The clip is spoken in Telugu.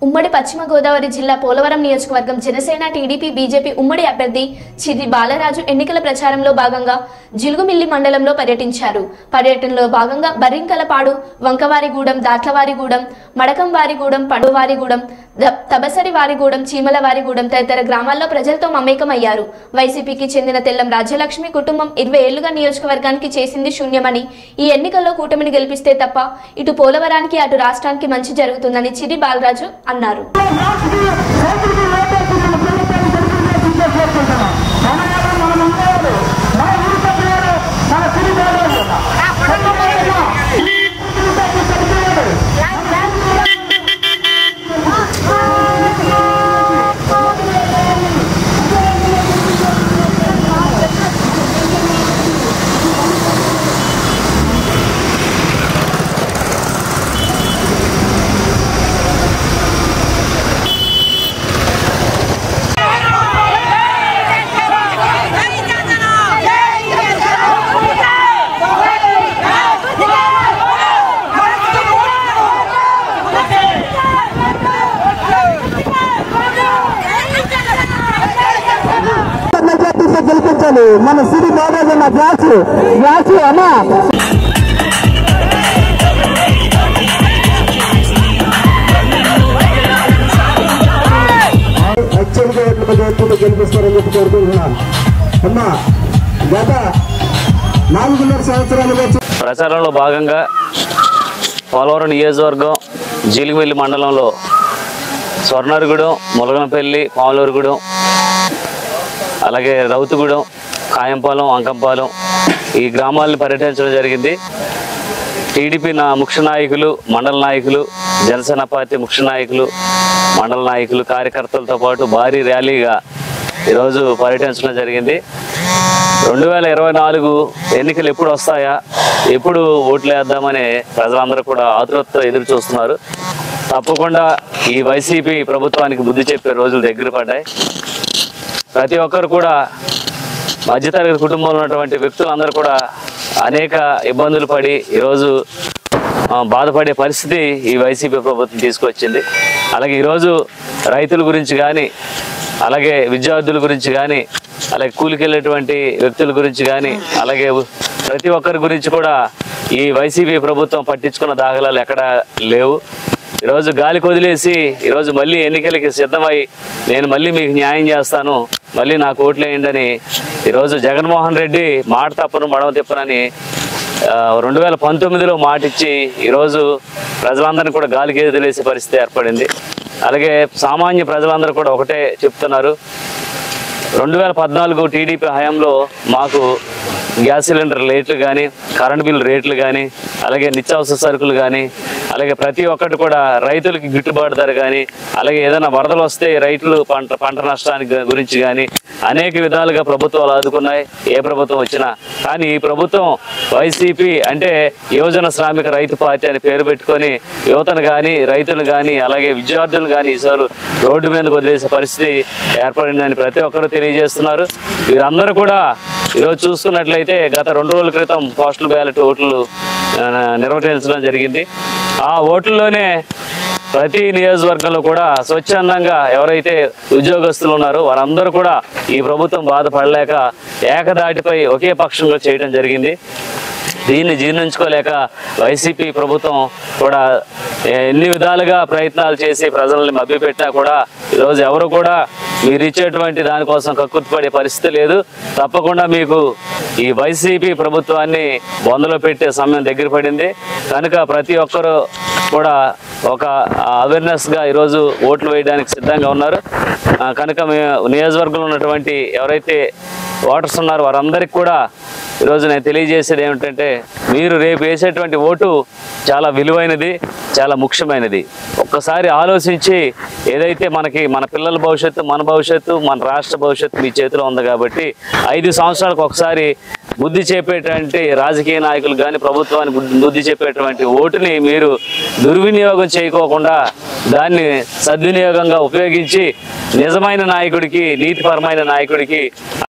ఉమ్మడి పశ్చిమ గోదావరి జిల్లా పోలవరం నియోజకవర్గం జనసేన టీడీపీ బీజేపీ ఉమ్మడి అభ్యర్థి చిర్రి బాలరాజు ఎన్నికల ప్రచారంలో భాగంగా జిలుగుమిల్లి మండలంలో పర్యటించారు. పర్యటనలో భాగంగా బర్రింకలపాడు, వంకవారిగూడెం, దాట్లవారిగూడెం, మడకంవారిగూడెం, పడువారిగూడెం, తబసరివారిగూడెం, చీమలవారిగూడెం తదితర గ్రామాల్లో ప్రజలతో మమేకమయ్యారు. వైసీపీకి చెందిన తెల్లం రాజ్యలక్ష్మి కుటుంబం 20 ఏళ్లుగా నియోజకవర్గానికి చేసింది శూన్యమని, ఈ ఎన్నికల్లో కూటమిని గెలిపిస్తే తప్ప ఇటు పోలవరానికి అటు రాష్ట్రానికి మంచి జరుగుతుందని చిర్రి బాలరాజు అన్నారు. మన సిరి బాబాజీ అన్న గ్యాస్ అమ్మా గెలిపిస్తారని చెప్పి కోరుకుంటున్నాను. అమ్మా గత 4.5 సంవత్సరాలుగా ప్రచారంలో భాగంగా పోలవరం నియోజకవర్గం జీలిమిల్లి మండలంలో స్వర్ణారిగూడెం, ములగనపల్లి, పాములూరుగూడెం, అలాగే రౌతుగూడెం, కాయంపాలెం, అంకంపాలెం ఈ గ్రామాలను పర్యటించడం జరిగింది. టీడీపీ ముఖ్య నాయకులు, మండల నాయకులు, జనసేన పార్టీ ముఖ్య నాయకులు, మండల నాయకులు, కార్యకర్తలతో పాటు భారీ ర్యాలీగా ఈరోజు పర్యటించడం జరిగింది. 2024 ఎన్నికలు ఎప్పుడు వస్తాయా, ఎప్పుడు ఓట్లు వేద్దామని ప్రజలందరూ కూడా ఆతృతతో ఎదురు చూస్తున్నారు. తప్పకుండా ఈ వైసీపీ ప్రభుత్వానికి బుద్ధి చెప్పే రోజులు దగ్గర పడ్డాయి. ప్రతి ఒక్కరు కూడా మధ్యతరగతి కుటుంబంలో ఉన్నటువంటి వ్యక్తులందరూ కూడా అనేక ఇబ్బందులు పడి ఈరోజు బాధపడే పరిస్థితి ఈ వైసీపీ ప్రభుత్వం తీసుకొచ్చింది. అలాగే ఈరోజు రైతుల గురించి కానీ, అలాగే విద్యార్థుల గురించి కానీ, అలాగే కూలికి వెళ్ళేటువంటి వ్యక్తుల గురించి కానీ, అలాగే ప్రతి ఒక్కరి గురించి కూడా ఈ వైసీపీ ప్రభుత్వం పట్టించుకున్న దాఖలాలు ఎక్కడా లేవు. ఈరోజు గాలికి వదిలేసి ఈరోజు మళ్ళీ ఎన్నికలకి సిద్ధమై నేను మళ్ళీ మీకు న్యాయం చేస్తాను, మళ్ళీ నాకు ఓట్లు వేయండి అని ఈరోజు జగన్మోహన్ రెడ్డి మాట తప్పను మడవ తిప్పనని 2019లో మాటిచ్చి ఈరోజు ప్రజలందరినీ కూడా గాలికి వదిలేసే పరిస్థితి ఏర్పడింది. అలాగే సామాన్య ప్రజలందరూ కూడా ఒకటే చెప్తున్నారు, 2014 టీడీపీ హయాంలో మాకు గ్యాస్ సిలిండర్ రేట్లు కానీ, కరెంట్ బిల్ రేట్లు కానీ, అలాగే నిత్యావసర సరుకులు కానీ, అలాగే ప్రతి ఒక్కటి కూడా రైతులకి గిట్టుబాటు ధర కానీ, అలాగే ఏదైనా వరదలు వస్తే రైతులు పంట నష్టానికి గురించి కానీ అనేక విధాలుగా ప్రభుత్వాలు ఆదుకున్నాయి, ఏ ప్రభుత్వం వచ్చినా. కానీ ఈ ప్రభుత్వం వైసీపీ అంటే యువజన శ్రామిక రైతు పార్టీ అని పేరు పెట్టుకొని యువతను కానీ, రైతులు కానీ, అలాగే విద్యార్థులు కానీ ఈసారి రోడ్డు మీదకు వదిలేసే పరిస్థితి ఏర్పడిందని ప్రతి ఒక్కరూ తెలియజేస్తున్నారు. వీరందరూ కూడా ఈరోజు చూసుకున్నట్లయితే గత 2 రోజుల క్రితం పోస్టల్ బ్యాలెట్ ఓట్లు నిర్వహించడం జరిగింది. ఆ ఓట్లలోనే ప్రతి నియోజకవర్గంలో కూడా స్వచ్ఛందంగా ఎవరైతే ఉద్యోగస్తులు ఉన్నారో వారందరూ కూడా ఈ ప్రభుత్వం బాధపడలేక ఏకదాటిపై ఒకే పక్షంలో చేయడం జరిగింది. దీన్ని జీర్ణించుకోలేక వైసీపీ ప్రభుత్వం కూడా ఎన్ని విధాలుగా ప్రయత్నాలు చేసి ప్రజల్ని మభ్యపెట్టినా కూడా ఈరోజు ఎవరు కూడా మీరు ఇచ్చేటువంటి దానికోసం కక్కుర్తిపడే పరిస్థితి లేదు. తప్పకుండా మీకు ఈ వైసీపీ ప్రభుత్వాన్ని బొందలో పెట్టే సమయం దగ్గర పడింది కనుక ప్రతి ఒక్కరూ కూడా ఒక అవేర్నెస్గా ఈరోజు ఓట్లు వేయడానికి సిద్ధంగా ఉన్నారు. కనుక నియోజకవర్గంలో ఉన్నటువంటి ఎవరైతే ఓటర్స్ ఉన్నారో వారందరికీ కూడా ఈరోజు నేను తెలియజేసేది ఏమిటంటే, మీరు రేపు వేసేటువంటి ఓటు చాలా విలువైనది, చాలా ముఖ్యమైనది. ఒక్కసారి ఆలోచించి ఏదైతే మన పిల్లల భవిష్యత్తు, మన భవిష్యత్తు, మన రాష్ట్ర భవిష్యత్తు మీ చేతిలో ఉంది కాబట్టి 5 సంవత్సరాలకు ఒకసారి బుద్ధి చెప్పేటువంటి రాజకీయ నాయకులు కానీ ప్రభుత్వానికి బుద్ధి చెప్పేటువంటి ఓటుని మీరు దుర్వినియోగం చేయకోకుండా దాన్ని సద్వినియోగంగా ఉపయోగించి నిజమైన నాయకుడికి, నీతిపరమైన నాయకుడికి